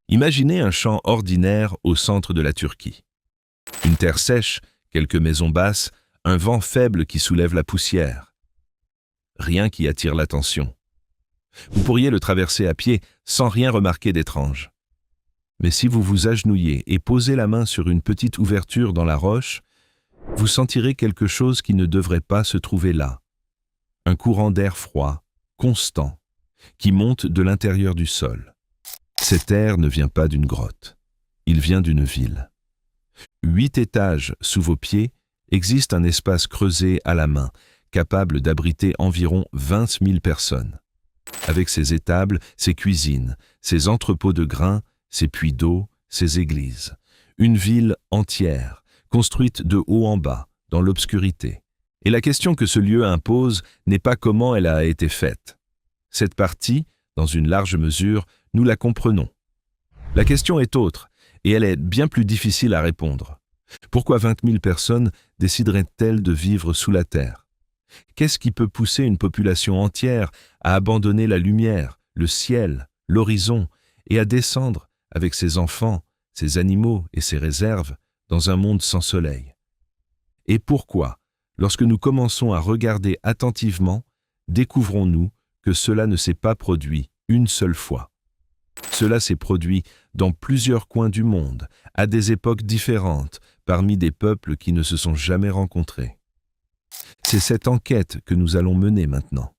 Imaginez un champ ordinaire au centre de la Turquie. Une terre sèche, quelques maisons basses, un vent faible qui soulève la poussière. Rien qui attire l'attention. Vous pourriez le traverser à pied sans rien remarquer d'étrange. Mais si vous vous agenouillez et posez la main sur une petite ouverture dans la roche, vous sentirez quelque chose qui ne devrait pas se trouver là. Un courant d'air froid, constant, qui monte de l'intérieur du sol. Cet air ne vient pas d'une grotte, il vient d'une ville. 8 étages sous vos pieds existe un espace creusé à la main, capable d'abriter environ 20 000 personnes. Avec ses étables, ses cuisines, ses entrepôts de grains, ses puits d'eau, ses églises. Une ville entière, construite de haut en bas, dans l'obscurité. Et la question que ce lieu impose n'est pas comment elle a été faite. Cette partie, dans une large mesure, nous la comprenons. La question est autre, et elle est bien plus difficile à répondre. Pourquoi 20 000 personnes décideraient-elles de vivre sous la terre? Qu'est-ce qui peut pousser une population entière à abandonner la lumière, le ciel, l'horizon, et à descendre, avec ses enfants, ses animaux et ses réserves, dans un monde sans soleil? Et pourquoi, lorsque nous commençons à regarder attentivement, découvrons-nous que cela ne s'est pas produit une seule fois? Cela s'est produit dans plusieurs coins du monde, à des époques différentes, parmi des peuples qui ne se sont jamais rencontrés. C'est cette enquête que nous allons mener maintenant,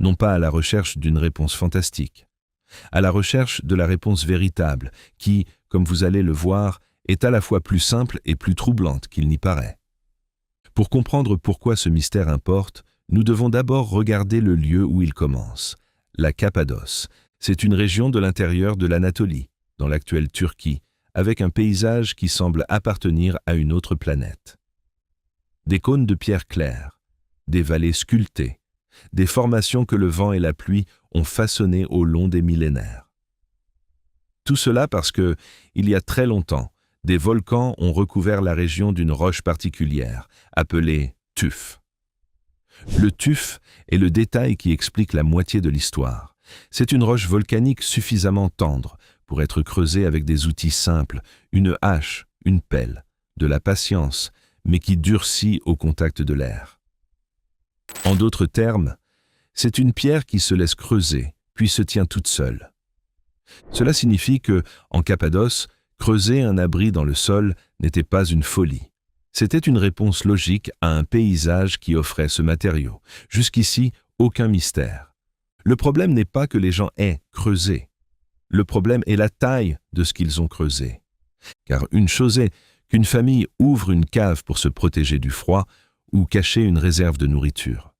non pas à la recherche d'une réponse fantastique, à la recherche de la réponse véritable, qui, comme vous allez le voir, est à la fois plus simple et plus troublante qu'il n'y paraît. Pour comprendre pourquoi ce mystère importe, nous devons d'abord regarder le lieu où il commence, la Cappadoce. C'est une région de l'intérieur de l'Anatolie, dans l'actuelle Turquie, avec un paysage qui semble appartenir à une autre planète. Des cônes de pierre claire, des vallées sculptées, des formations que le vent et la pluie ont façonnées au long des millénaires. Tout cela parce que, il y a très longtemps, des volcans ont recouvert la région d'une roche particulière, appelée tuf. Le tuf est le détail qui explique la moitié de l'histoire. C'est une roche volcanique suffisamment tendre pour être creusée avec des outils simples, une hache, une pelle, de la patience, mais qui durcit au contact de l'air. En d'autres termes, c'est une pierre qui se laisse creuser, puis se tient toute seule. Cela signifie que, en Cappadoce, creuser un abri dans le sol n'était pas une folie. C'était une réponse logique à un paysage qui offrait ce matériau. Jusqu'ici, aucun mystère. Le problème n'est pas que les gens aient creusé. Le problème est la taille de ce qu'ils ont creusé. Car une chose est qu'une famille ouvre une cave pour se protéger du froid ou cacher une réserve de nourriture.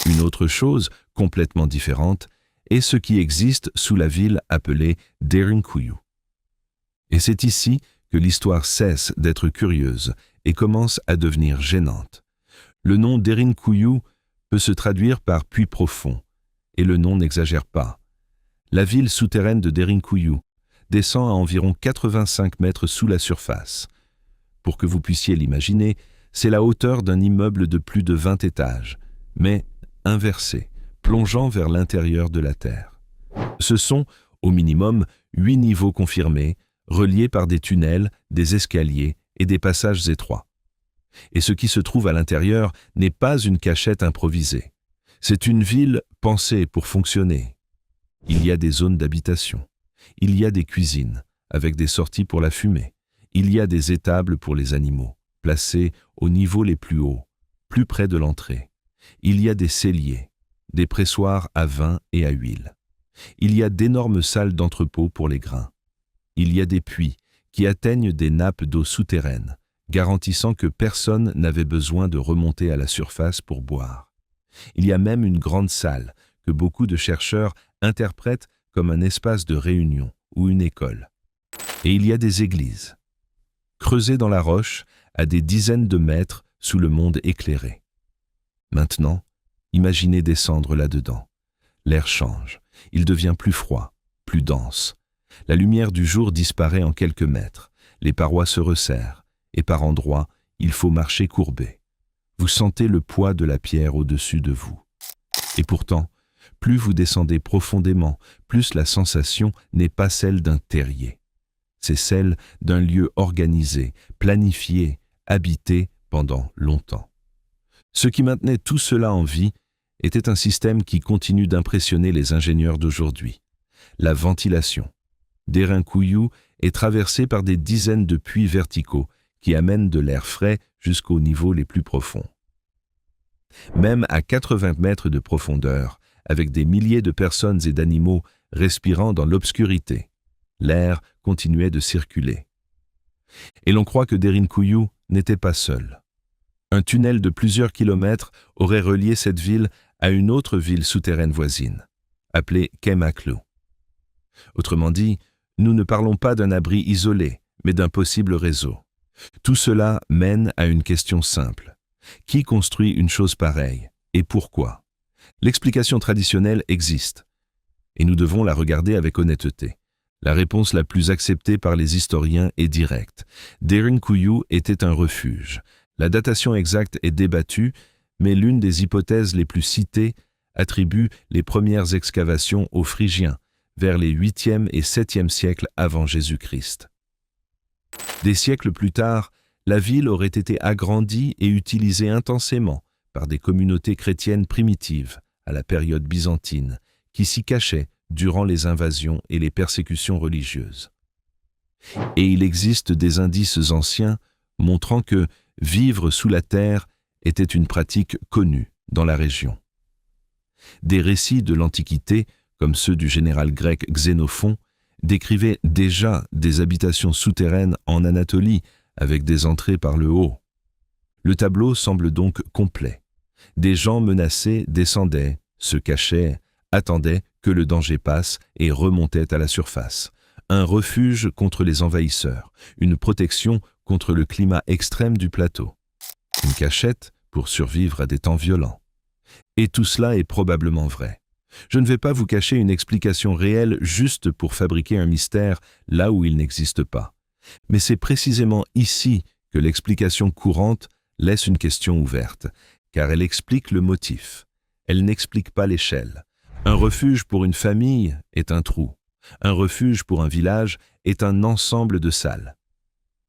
Une autre chose, complètement différente, est ce qui existe sous la ville appelée Derinkuyu. Et c'est ici que l'histoire cesse d'être curieuse et commence à devenir gênante. Le nom Derinkuyu peut se traduire par puits profond, et le nom n'exagère pas. La ville souterraine de Derinkuyu descend à environ 85 mètres sous la surface. Pour que vous puissiez l'imaginer, c'est la hauteur d'un immeuble de plus de 20 étages, mais inversé, plongeant vers l'intérieur de la terre. Ce sont, au minimum, 8 niveaux confirmés, reliés par des tunnels, des escaliers et des passages étroits. Et ce qui se trouve à l'intérieur n'est pas une cachette improvisée. C'est une ville pensée pour fonctionner. Il y a des zones d'habitation. Il y a des cuisines, avec des sorties pour la fumée. Il y a des étables pour les animaux, placées au niveau les plus hauts, plus près de l'entrée. Il y a des celliers, des pressoirs à vin et à huile. Il y a d'énormes salles d'entrepôt pour les grains. Il y a des puits qui atteignent des nappes d'eau souterraines, garantissant que personne n'avait besoin de remonter à la surface pour boire. Il y a même une grande salle que beaucoup de chercheurs interprètent comme un espace de réunion ou une école. Et il y a des églises, creusées dans la roche à des dizaines de mètres sous le monde éclairé. Maintenant, imaginez descendre là-dedans. L'air change, il devient plus froid, plus dense. La lumière du jour disparaît en quelques mètres, les parois se resserrent, et par endroits, il faut marcher courbé. Vous sentez le poids de la pierre au-dessus de vous. Et pourtant, plus vous descendez profondément, plus la sensation n'est pas celle d'un terrier. C'est celle d'un lieu organisé, planifié, habité pendant longtemps. Ce qui maintenait tout cela en vie était un système qui continue d'impressionner les ingénieurs d'aujourd'hui. La ventilation. Derinkuyu est traversée par des dizaines de puits verticaux qui amènent de l'air frais jusqu'aux niveaux les plus profonds. Même à 80 mètres de profondeur, avec des milliers de personnes et d'animaux respirant dans l'obscurité, l'air continuait de circuler. Et l'on croit que Derinkuyu n'était pas seul. Un tunnel de plusieurs kilomètres aurait relié cette ville à une autre ville souterraine voisine, appelée Kemaklu. Autrement dit, nous ne parlons pas d'un abri isolé, mais d'un possible réseau. Tout cela mène à une question simple. Qui construit une chose pareille et pourquoi? L'explication traditionnelle existe, et nous devons la regarder avec honnêteté. La réponse la plus acceptée par les historiens est directe. Derinkuyu était un refuge. La datation exacte est débattue, mais l'une des hypothèses les plus citées attribue les premières excavations aux Phrygiens, vers les 8e et 7e siècles avant Jésus-Christ. Des siècles plus tard, la ville aurait été agrandie et utilisée intensément par des communautés chrétiennes primitives à la période byzantine, qui s'y cachaient durant les invasions et les persécutions religieuses. Et il existe des indices anciens montrant que vivre sous la terre était une pratique connue dans la région. Des récits de l'Antiquité, comme ceux du général grec Xénophon, décrivaient déjà des habitations souterraines en Anatolie avec des entrées par le haut. Le tableau semble donc complet. Des gens menacés descendaient, se cachaient, attendaient que le danger passe et remontaient à la surface. Un refuge contre les envahisseurs, une protection contre le climat extrême du plateau. Une cachette pour survivre à des temps violents. Et tout cela est probablement vrai. Je ne vais pas vous cacher une explication réelle juste pour fabriquer un mystère là où il n'existe pas. Mais c'est précisément ici que l'explication courante laisse une question ouverte, car elle explique le motif. Elle n'explique pas l'échelle. Un refuge pour une famille est un trou. Un refuge pour un village est un ensemble de salles.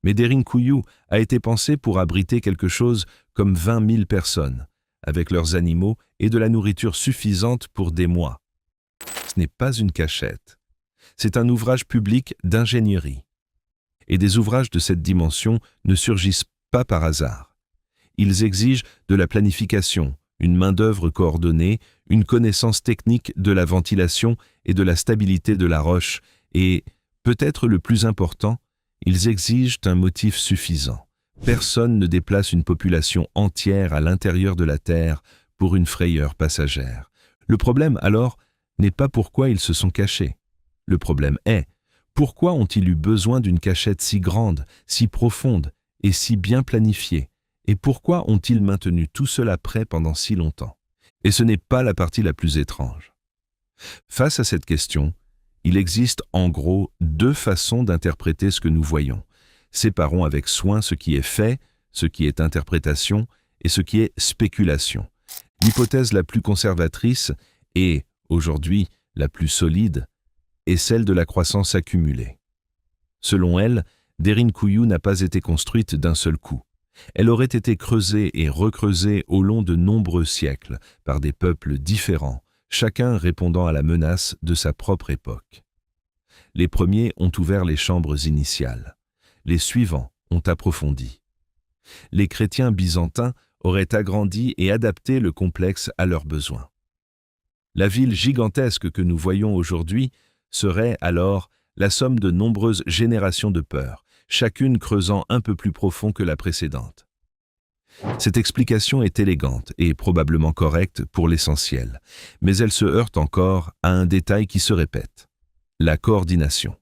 Mais Derinkuyu a été pensé pour abriter quelque chose comme 20 000 personnes, avec leurs animaux et de la nourriture suffisante pour des mois. Ce n'est pas une cachette. C'est un ouvrage public d'ingénierie. Et des ouvrages de cette dimension ne surgissent pas par hasard. Ils exigent de la planification, une main-d'œuvre coordonnée, une connaissance technique de la ventilation et de la stabilité de la roche, et, peut-être le plus important, ils exigent un motif suffisant. Personne ne déplace une population entière à l'intérieur de la Terre pour une frayeur passagère. Le problème, alors, n'est pas pourquoi ils se sont cachés. Le problème est, pourquoi ont-ils eu besoin d'une cachette si grande, si profonde et si bien planifiée? Et pourquoi ont-ils maintenu tout cela prêt pendant si longtemps? Et ce n'est pas la partie la plus étrange. Face à cette question, il existe en gros deux façons d'interpréter ce que nous voyons. Séparons avec soin ce qui est fait, ce qui est interprétation et ce qui est spéculation. L'hypothèse la plus conservatrice et, aujourd'hui, la plus solide est celle de la croissance accumulée. Selon elle, Derinkuyu n'a pas été construite d'un seul coup. Elle aurait été creusée et recreusée au long de nombreux siècles par des peuples différents, chacun répondant à la menace de sa propre époque. Les premiers ont ouvert les chambres initiales. Les suivants ont approfondi. Les chrétiens byzantins auraient agrandi et adapté le complexe à leurs besoins. La ville gigantesque que nous voyons aujourd'hui serait alors la somme de nombreuses générations de peurs, chacune creusant un peu plus profond que la précédente. Cette explication est élégante et probablement correcte pour l'essentiel, mais elle se heurte encore à un détail qui se répète, la coordination.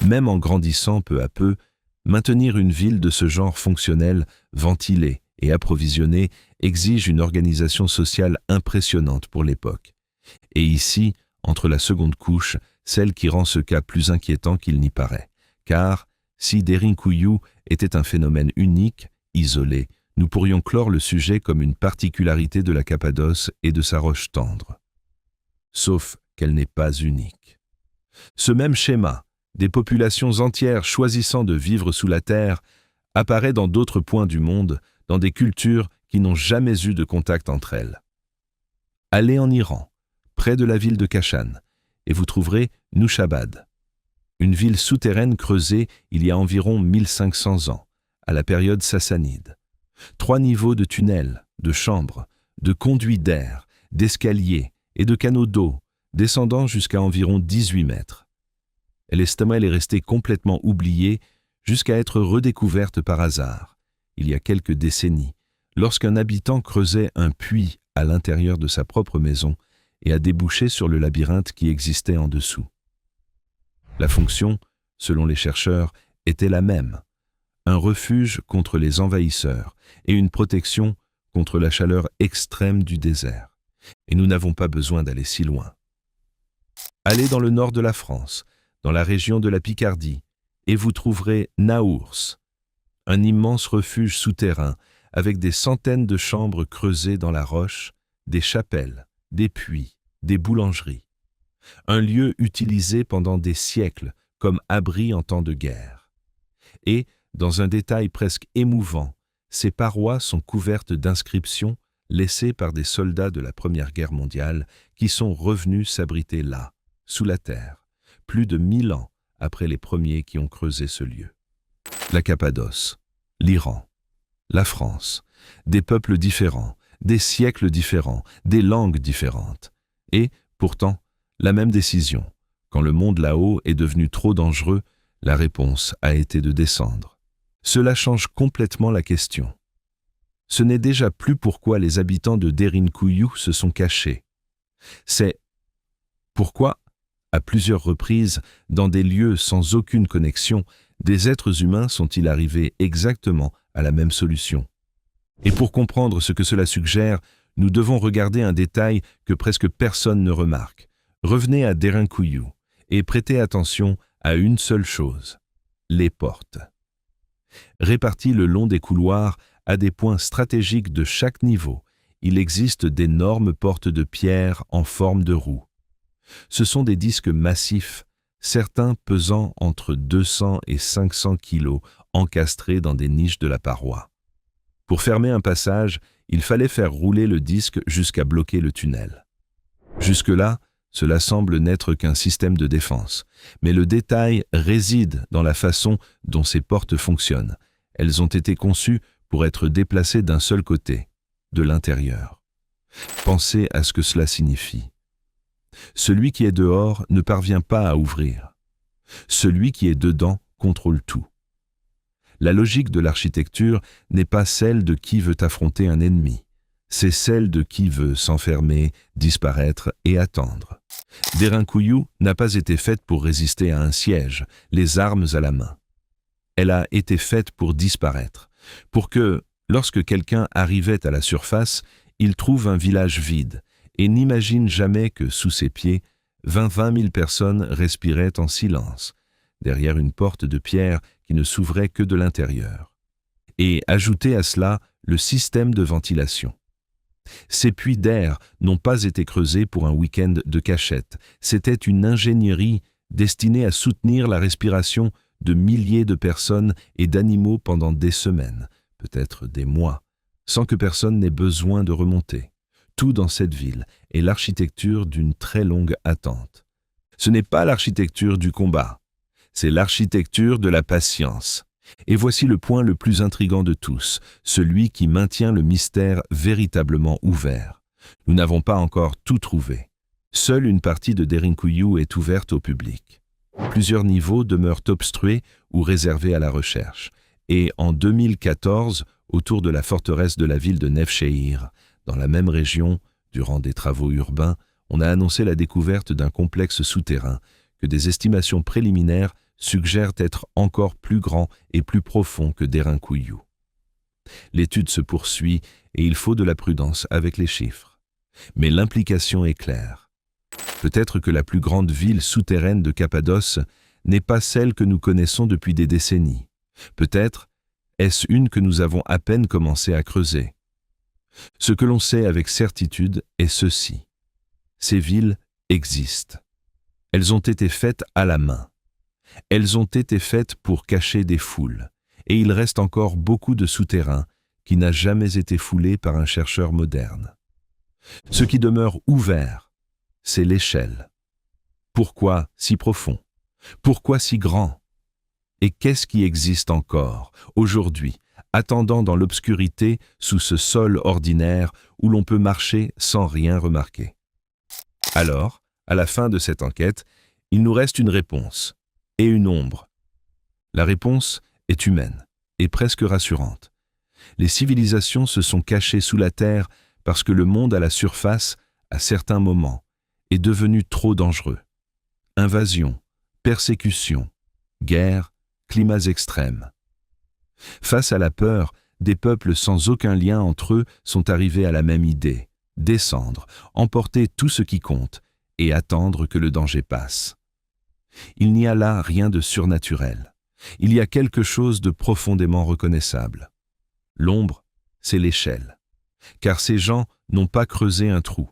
Même en grandissant peu à peu, maintenir une ville de ce genre fonctionnelle, ventilée et approvisionnée exige une organisation sociale impressionnante pour l'époque. Et ici, entre la seconde couche, celle qui rend ce cas plus inquiétant qu'il n'y paraît. Car, si Derinkuyu était un phénomène unique, isolé, nous pourrions clore le sujet comme une particularité de la Cappadoce et de sa roche tendre. sauf qu'elle n'est pas unique. Ce même schéma, des populations entières choisissant de vivre sous la terre, apparaît dans d'autres points du monde, dans des cultures qui n'ont jamais eu de contact entre elles. Allez en Iran, près de la ville de Kashan, et vous trouverez Nushabad, une ville souterraine creusée il y a environ 1500 ans, à la période sassanide. 3 niveaux de tunnels, de chambres, de conduits d'air, d'escaliers et de canaux d'eau, descendant jusqu'à environ 18 mètres. Elle est restée complètement oubliée jusqu'à être redécouverte par hasard, il y a quelques décennies, lorsqu'un habitant creusait un puits à l'intérieur de sa propre maison et a débouché sur le labyrinthe qui existait en dessous. La fonction, selon les chercheurs, était la même, un refuge contre les envahisseurs et une protection contre la chaleur extrême du désert. Et nous n'avons pas besoin d'aller si loin. Allez dans le nord de la France, dans la région de la Picardie, et vous trouverez Naours, un immense refuge souterrain avec des centaines de chambres creusées dans la roche, des chapelles, des puits, des boulangeries. Un lieu utilisé pendant des siècles comme abri en temps de guerre. Et, dans un détail presque émouvant, ces parois sont couvertes d'inscriptions laissées par des soldats de la Première Guerre mondiale qui sont revenus s'abriter là, sous la terre, plus de 1000 ans après les premiers qui ont creusé ce lieu. La Cappadoce, l'Iran, la France, des peuples différents, des siècles différents, des langues différentes. Et, pourtant, la même décision. Quand le monde là-haut est devenu trop dangereux, la réponse a été de descendre. Cela change complètement la question. Ce n'est déjà plus pourquoi les habitants de Derinkuyu se sont cachés. C'est pourquoi, à plusieurs reprises, dans des lieux sans aucune connexion, des êtres humains sont-ils arrivés exactement à la même solution. Et pour comprendre ce que cela suggère, nous devons regarder un détail que presque personne ne remarque. Revenez à Derinkuyu et prêtez attention à une seule chose, les portes. Réparties le long des couloirs, à des points stratégiques de chaque niveau, il existe d'énormes portes de pierre en forme de roue. Ce sont des disques massifs, certains pesant entre 200 et 500 kilos, encastrés dans des niches de la paroi. Pour fermer un passage, il fallait faire rouler le disque jusqu'à bloquer le tunnel. Jusque-là, cela semble n'être qu'un système de défense, mais le détail réside dans la façon dont ces portes fonctionnent. Elles ont été conçues pour être déplacées d'un seul côté, de l'intérieur. Pensez à ce que cela signifie. Celui qui est dehors ne parvient pas à ouvrir. Celui qui est dedans contrôle tout. La logique de l'architecture n'est pas celle de qui veut affronter un ennemi. C'est celle de qui veut s'enfermer, disparaître et attendre. Derinkuyu n'a pas été faite pour résister à un siège, les armes à la main. Elle a été faite pour disparaître, pour que, lorsque quelqu'un arrivait à la surface, il trouve un village vide et n'imagine jamais que, sous ses pieds, 20 000 personnes respiraient en silence, derrière une porte de pierre qui ne s'ouvrait que de l'intérieur. Et ajouter à cela le système de ventilation. Ces puits d'air n'ont pas été creusés pour un week-end de cachette. C'était une ingénierie destinée à soutenir la respiration de milliers de personnes et d'animaux pendant des semaines, peut-être des mois, sans que personne n'ait besoin de remonter. Tout dans cette ville est l'architecture d'une très longue attente. Ce n'est pas l'architecture du combat, c'est l'architecture de la patience. Et voici le point le plus intrigant de tous, celui qui maintient le mystère véritablement ouvert. Nous n'avons pas encore tout trouvé. Seule une partie de Derinkuyu est ouverte au public. Plusieurs niveaux demeurent obstrués ou réservés à la recherche. Et en 2014, autour de la forteresse de la ville de Nevşehir, dans la même région, durant des travaux urbains, on a annoncé la découverte d'un complexe souterrain que des estimations préliminaires suggèrent être encore plus grand et plus profond que Derinkuyu. L'étude se poursuit et il faut de la prudence avec les chiffres. Mais l'implication est claire. Peut-être que la plus grande ville souterraine de Cappadoce n'est pas celle que nous connaissons depuis des décennies. Peut-être est-ce une que nous avons à peine commencé à creuser. Ce que l'on sait avec certitude est ceci. Ces villes existent. Elles ont été faites à la main. Elles ont été faites pour cacher des foules, et il reste encore beaucoup de souterrains qui n'a jamais été foulé par un chercheur moderne. Ce qui demeure ouvert, c'est l'échelle. Pourquoi si profond? Pourquoi si grand? Et qu'est-ce qui existe encore, aujourd'hui, attendant dans l'obscurité sous ce sol ordinaire où l'on peut marcher sans rien remarquer? Alors, à la fin de cette enquête, il nous reste une réponse et une ombre. La réponse est humaine et presque rassurante. Les civilisations se sont cachées sous la terre parce que le monde à la surface, à certains moments, est devenu trop dangereux. Invasion, persécution, guerre, climats extrêmes. Face à la peur, des peuples sans aucun lien entre eux sont arrivés à la même idée: descendre, emporter tout ce qui compte et attendre que le danger passe. Il n'y a là rien de surnaturel. Il y a quelque chose de profondément reconnaissable. L'ombre, c'est l'échelle. Car ces gens n'ont pas creusé un trou.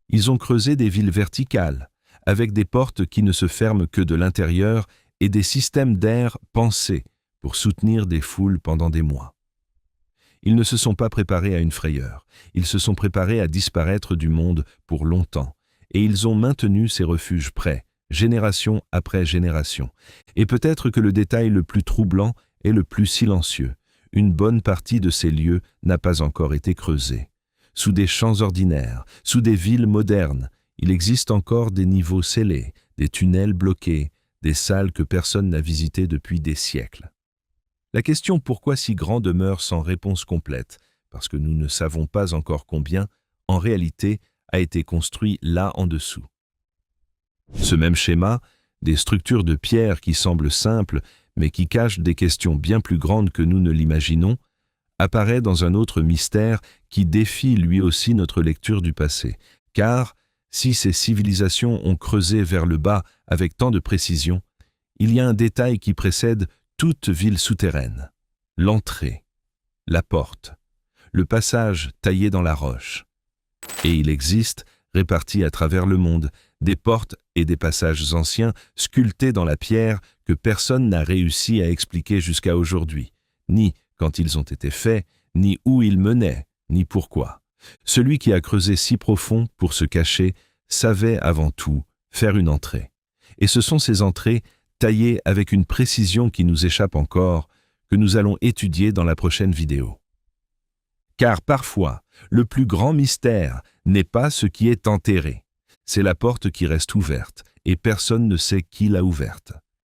Ils ont creusé des villes verticales, avec des portes qui ne se ferment que de l'intérieur et des systèmes d'air pensés pour soutenir des foules pendant des mois. Ils ne se sont pas préparés à une frayeur. Ils se sont préparés à disparaître du monde pour longtemps, et ils ont maintenu ces refuges prêts, génération après génération. Et peut-être que le détail le plus troublant est le plus silencieux. Une bonne partie de ces lieux n'a pas encore été creusée. Sous des champs ordinaires, sous des villes modernes, il existe encore des niveaux scellés, des tunnels bloqués, des salles que personne n'a visitées depuis des siècles. La question pourquoi si grand demeure sans réponse complète, parce que nous ne savons pas encore combien, en réalité, a été construit là en dessous. Ce même schéma, des structures de pierre qui semblent simples, mais qui cachent des questions bien plus grandes que nous ne l'imaginons, apparaît dans un autre mystère qui défie lui aussi notre lecture du passé. Car, si ces civilisations ont creusé vers le bas avec tant de précision, il y a un détail qui précède toute ville souterraine: l'entrée, la porte, le passage taillé dans la roche. Et il existe, répartis à travers le monde, des portes et des passages anciens sculptés dans la pierre que personne n'a réussi à expliquer jusqu'à aujourd'hui, ni quand ils ont été faits, ni où ils menaient, ni pourquoi. Celui qui a creusé si profond pour se cacher savait avant tout faire une entrée. Et ce sont ces entrées, taillées avec une précision qui nous échappe encore, que nous allons étudier dans la prochaine vidéo. Car parfois, le plus grand mystère n'est pas ce qui est enterré. C'est la porte qui reste ouverte, et personne ne sait qui l'a ouverte.